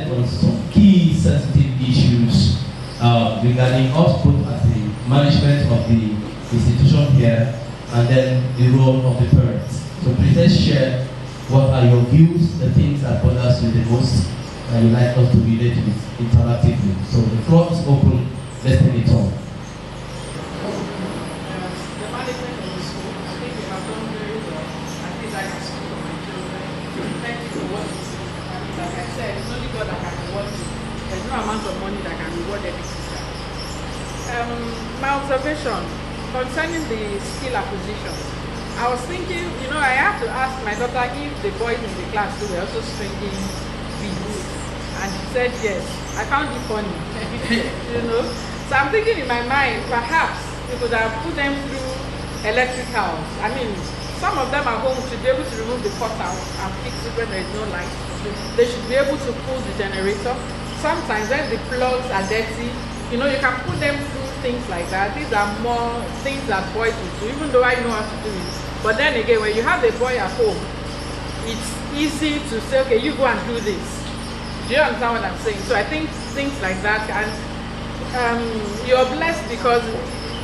commented on some key sensitive issues regarding us both as the management of the institution here and then the role of the parents. So please let's share what are your views, the things that bother you the most, and you'd like us to relate with interactively. So the floor is open, let's take it on. The management of the school, I think they have done very well. I think I can speak for my children. Thank you for what you do. I mean, like I said, it's only God that can reward you. There's no amount of money that can reward any teacher. My observation concerning the skill acquisition, I was thinking, I have to ask my daughter if the boys in the class were also stringing beads, and she said yes. I found it funny, So I'm thinking in my mind, perhaps we could have put them through electricals. I mean, some of them at home should be able to remove the cut out and fix it when there is no light. They should be able to pull the generator. Sometimes when the plugs are dirty, you can put them through things like that. These are more things that boys will do, even though I know how to do it. But then again, when you have a boy at home, it's easy to say, okay, you go and do this. Do you understand what I'm saying? So I think things like that, and you're blessed because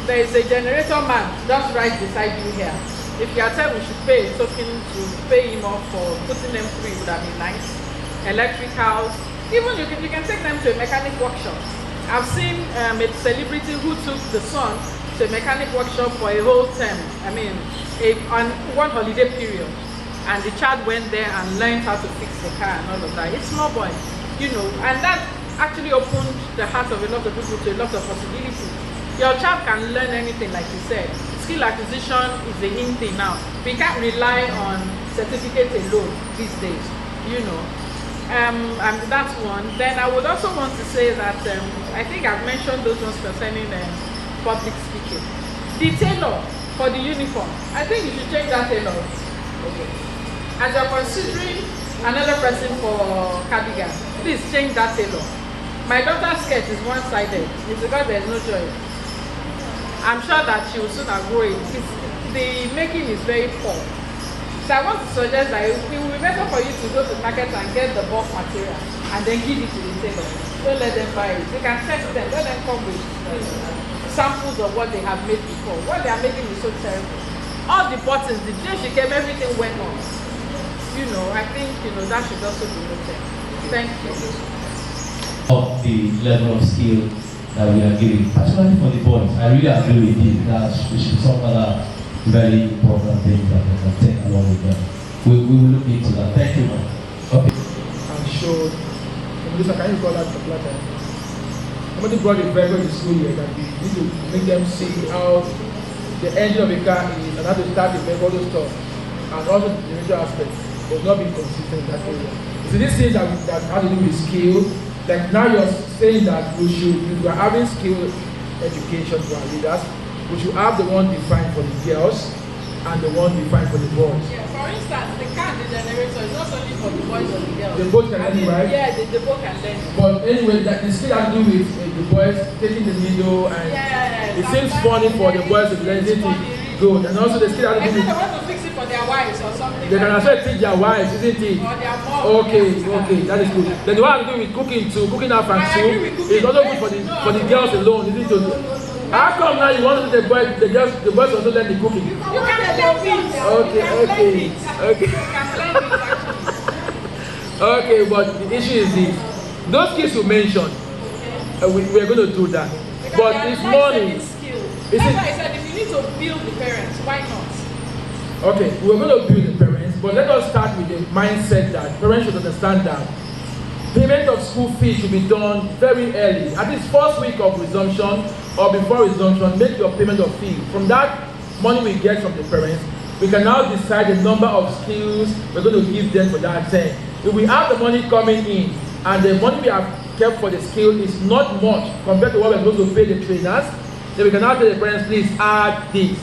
there is a generator man just right beside you here. If you are telling we should pay something to pay him off for putting them through, it would have been nice. Electricals, even you can take them to a mechanic workshop. I've seen a celebrity who took the son to a mechanic workshop for a whole term. I mean, on one holiday period, and the child went there and learned how to fix the car and all of that. It's small boy, and that actually opened the heart of a lot of people to a lot of possibilities. Your child can learn anything, like you said. Skill acquisition is the in thing now. We can't rely on certificate alone these days, and that's one. Then I would also want to say that I think I've mentioned those ones concerning public speaking. The tailor for the uniform, I think you should change that tailor. Okay. As you're considering another person for cardigan, please change that tailor. My daughter's skirt is one-sided. It's because there's no choice. I'm sure that she will soon outgrow it. The making is very poor. So I want to suggest that it will be better for you to go to the market and get the bulk material and then give it to the tailor. Don't let them buy it. You can test them. Let them come with samples of what they have made before. What they are making is so terrible. All the buttons, the day she came, everything went on. I think that should also be noted. Thank you. Of the level of skill that we are giving, particularly for the boys, I really agree with you that we should some other very important things that we can take along with them. We will look into that. Thank you, man. Okay. I'm sure. Can you call that the platter? Somebody brought a vehicle to school here that we need to make them see how the engine of a car is and how to start the vehicle, all those stuff, and also the generator aspect. There's not being consistent in that area. So these things that have to do with skill, like now you're saying that we are having skill education for our leaders. We should have the one defined for the girls and the one defined for the boys. Yeah, for instance, the car and the generator is not only for the boys or the girls. They both can learn, right? Yeah, they both can learn. But anyway, the skill has to do with the boys taking the needle, and it seems funny for the boys to learn it. Good. And also the skill has to do with... They want to fix it for their wives or something. They can also teach their wives, isn't it? Or their mom. Okay, that is good. Then the one has to do with cooking too, cooking up and soup. It's also good for the girls alone, isn't it? How come now you want to do the boys also learn the cooking? You can learn it. Okay, but the issue is this. Those kids you mentioned, we're going to do that. Because but it's money. That's why I said if you need to build the parents, why not? Okay, we're going to build the parents, but let us start with the mindset that parents should understand that payment of school fees should be done very early. At least first week of resumption or before resumption, make your payment of fee. From that money we get from the parents, we can now decide the number of skills we're going to give them for that term. If we have the money coming in and the money we have kept for the skill is not much compared to what we're going to pay the trainers, then we can now tell the parents, please add this.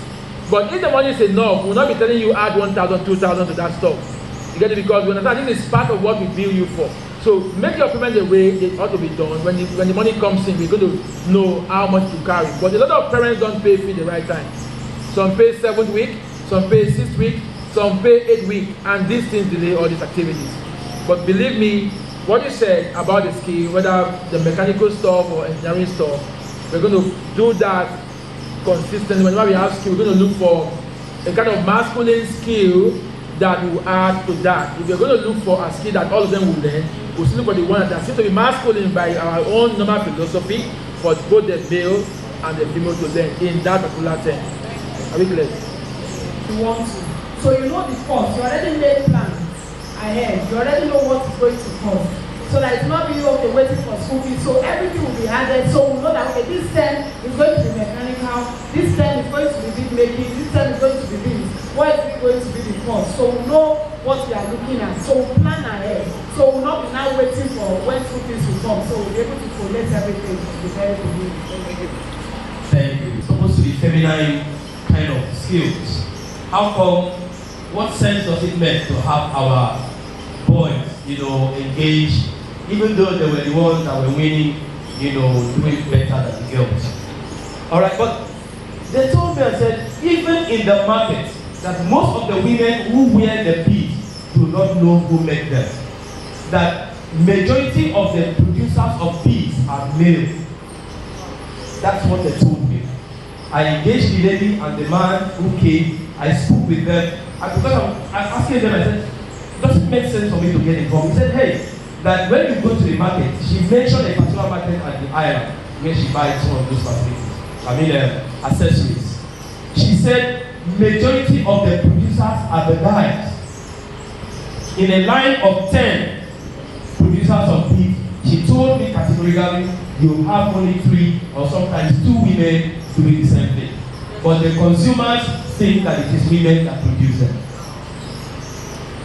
But if the money is enough, we'll not be telling you add 1,000, 2,000 to that stuff. You get it? Because we understand this is part of what we bill you for. So make your payment the way it ought to be done. When the money comes in, we're going to know how much to carry. But a lot of parents don't pay fee the right time. Some pay 7th week, some pay 6th week, some pay 8th week, and these things delay all these activities. But believe me, what you said about the skill, whether the mechanical stuff or engineering stuff, we're going to do that consistently. Whenever we have skill, we're going to look for a kind of masculine skill that will add to that. If you're going to look for a skill that all of them will learn, we'll still look for the one that seems to be masculine by our own normal philosophy for both the male and the female to learn in that particular term. Are we clear? You want to. So you know the cost. You already made plans ahead. You already know what it's going to cost. So that it's not being okay waiting for school fees. So everything will be added. So we know that okay, this term is going to be mechanical, this term is going to be big making, this term is going to be this. What is it going to be the cost? So we know what we are looking at. So we plan ahead. So we'll not be now waiting for when school fees will come. So we'll be able to collect everything to the very beginning. Thank you. It's supposed to be feminine kind of skills. How come? What sense does it make to have our boys, engage, even though they were the ones that were winning, doing better than the girls? All right, but they told me, I said, even in the market, that most of the women who wear the beads do not know who make them. That majority of the producers of beads are male. That's what they told me. I engaged the lady and the man who came. I spoke with them. And because I'm asking them, I said, does it make sense for me to get involved? He said, hey, that when you go to the market, she mentioned a particular market at the island where she buys some of those facilities. Accessories. She said, majority of the producers are the guys. In a line of 10 producers of beef, she told me categorically, you have only 3 or sometimes 2 women doing the same thing. But the consumers think that it is women that produce them.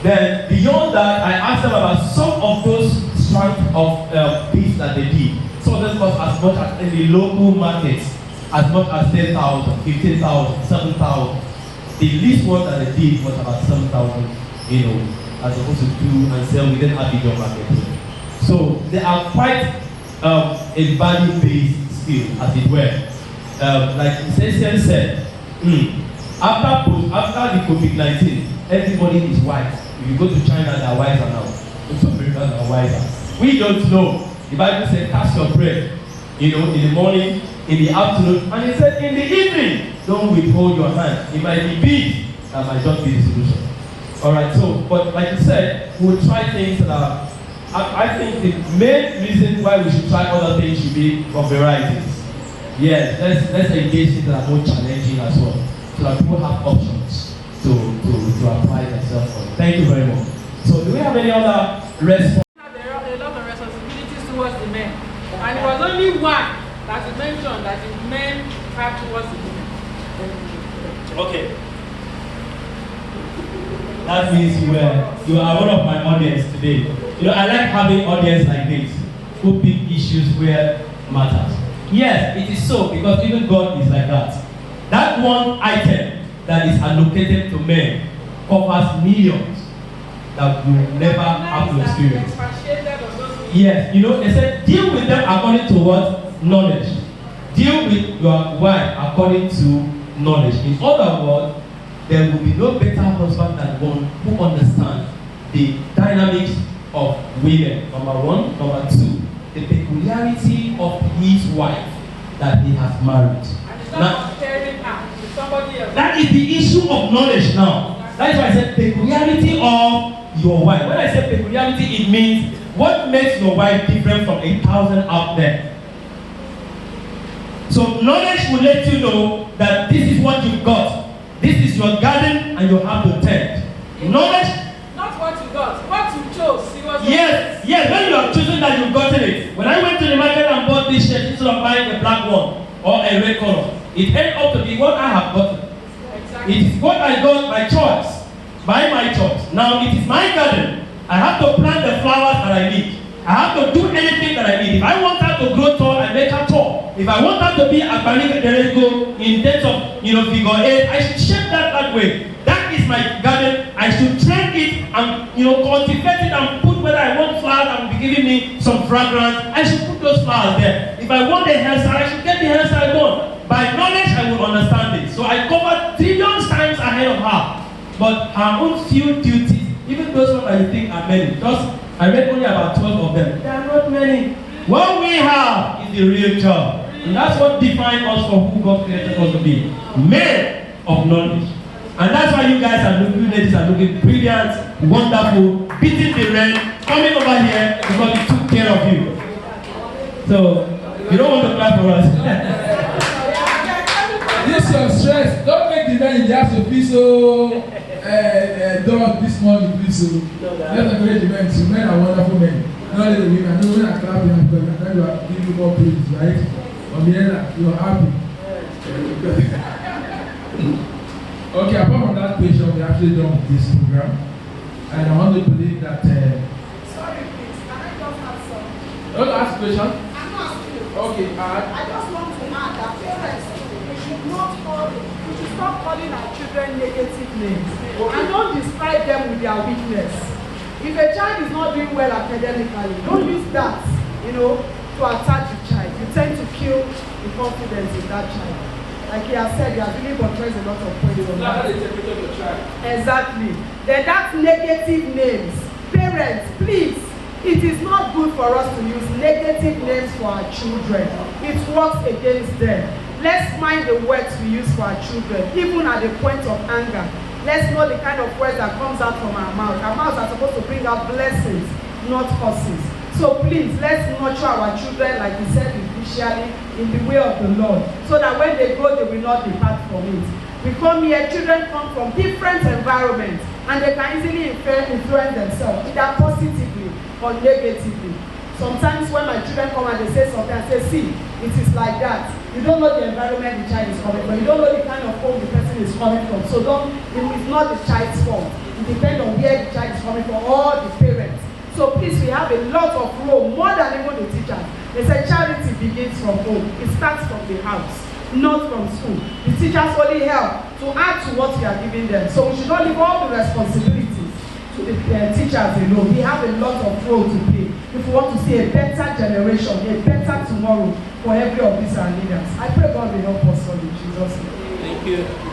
Then beyond that, I asked them about some of those strands of beef that they did. Some of them cost as much as in the local markets, as much as 10,000, 15,000, 7,000. The least one that they did was about 7,000, as opposed to do and sell within Abijo market. So they are quite a value-based skill, as it were. Like Essential said, after the COVID-19, everybody is wise. If you go to China, they are wiser now. To America, they are wiser. We don't know. The Bible said, cast your bread, in the morning, in the afternoon, and it said, in the evening, don't withhold your hand. It might be big, that might not be the solution. Alright, so, but like you said, we'll try things that are, I think the main reason why we should try other things should be for varieties. Yes, let's engage things that are more challenging as well, so that people have options to apply themselves on. Thank you very much. So, do we have any other response? There are a lot of responsibilities towards the men, and it was only one that you mentioned that the men have towards the women. Okay. That means you are one of my audience today. I like having audience like this who pick issues where matters. Yes, it is so, because even God is like that. That one item that is allocated to men covers millions that you never have to experience. Yes, they said deal with them according to what? Knowledge. Deal with your wife according to knowledge. In other words, there will be no better husband than one who understands the dynamics of women. Number one. Number two, the peculiarity of his wife that he has married. And it's not comparing her to somebody else. That is the issue of knowledge now. That is why I said peculiarity of your wife. When I say peculiarity, it means what makes your wife different from 1,000 out there. So knowledge will let you know that this is what you've got. This is your garden and you have to tend. Knowledge. Not what you got, what you chose. Yes, when you have chosen that you've gotten it. When I went to the market and bought this shirt instead of buying a black one or a red color, it ended up to be what I have gotten. Exactly. It is what I got by choice, by my choice. Now it is my garden. I have to plant the flowers that I need. I have to do anything that I need. If I want her to grow tall, I make her tall. If I want her to be a Abijo in terms of figure 8, I should shape that way. That is my garden. I should train it and cultivate it and put whether I want flowers and be giving me some fragrance. I should put those flowers there. If I want a hairstyle, I should get the hairstyle done. By knowledge, I will understand it. So I covered trillions times ahead of her. But her own few duties, even those ones that you think are many, just I read only about 12 of them. There are not many. What we have is the real job. And that's what defines us for who God created us to be. Men of knowledge. And that's why you guys are looking, you ladies are looking brilliant, wonderful, beating the rain, coming over here because we took care of you. So, you don't want to clap for us. This your stress. Don't make the men in the house to feel so dog this morning, please. So let's encourage the men. So men are wonderful men. Not only the women. I know women are clapping because I know you are giving more praise, right? On the end, you are happy. Okay, apart from that question, we actually done with this program. And I want to believe that. Sorry, please. Can I just have some? You want to ask a question? I'm not asking you. Okay, I just want to add that parents, we should stop calling our children negative names. And don't describe them with their weakness. If a child is not doing well academically, don't use that, to attack the child. You tend to kill the confidence in that child. Like he has said, you are really portrays a lot of points on that. Exactly. Then that's negative names. Parents, please, it is not good for us to use negative names for our children. It works against them. Let's mind the words we use for our children, even at the point of anger. Let's know the kind of words that comes out from our mouth. Our mouths are supposed to bring out blessings, not curses. So please, let's nurture our children, like we said initially, in the way of the Lord, so that when they grow, they will not depart from it. We come here, children come from different environments, and they can easily influence themselves, either positively or negatively. Sometimes when my children come and they say something, I say, see, it is like that. You don't know the environment the child is coming from. You don't know the kind of home the person is coming from. So it's not the child's fault. It depends on where the child is coming from, or the parents. So please, we have a lot of role, more than even the teachers. They say charity begins from home. It starts from the house, not from school. The teachers only help to add to what we are giving them. So we should not leave all the responsibilities to the teachers alone. We have a lot of role to play if we want to see a better generation, a better tomorrow for every of these our leaders. I pray God will help us all in Jesus' name. Thank you.